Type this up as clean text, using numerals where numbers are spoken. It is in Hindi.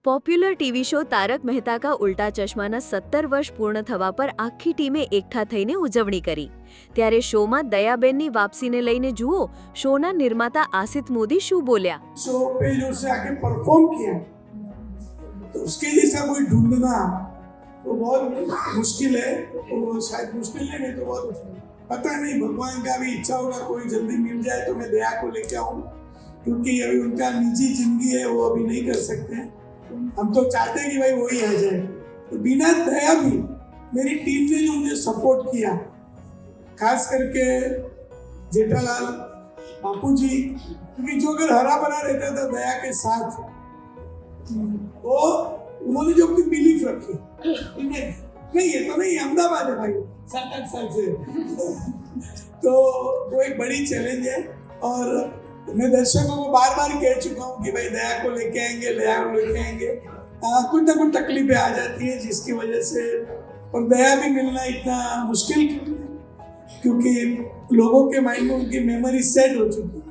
Popular TV show Taarak Mehta Ka Ooltah ચશ્માના 17 વર્ષ પૂર્ણ થવા પર આખી ટીમે એકઠા થઈને ઉજવણી કરી। ત્યારે શોમાં દયાબેનની વાપસીને લઈને જુઓ શોના નિર્માતા આસિત મોદી શું બોલ્યા। शो पे जो से आके परफॉर्म किया तो उसके जैसा कोई ढूंढना तो बहुत मुश्किल है। तो शायद मुश्किल नहीं तो बहुत पता नहीं, भगवान का भी इच्छा होगा कोई जल्दी मिल जाए तो मैं दया को लेके आऊँ, क्योंकि अभी उनका निजी जिंदगी है, वो अभी नहीं कर सकते हैं। हम तो चाहते हैं कि भाई वही आ जाए। तो बिना दया भी मेरी टीम ने जो मुझे सपोर्ट किया, खास करके जेठालाल बापू जी, क्योंकि जो अगर हरा भरा रहता था दया के साथ, तो उन्होंने जो अपनी बिलीफ रखी नहीं ये तो नहीं अहमदाबाद है भाई 7-8 साल से तो वो एक बड़ी चैलेंज है। और मैं दर्शकों को बार बार कह चुका हूँ कि भाई दया को लेके आएंगे, दया को लेके आएंगे। कुछ ना कुछ तकलीफें आ जाती है जिसकी वजह से, और दया भी मिलना इतना मुश्किल क्योंकि लोगों के माइंड में उनकी मेमोरी सेट हो चुकी है।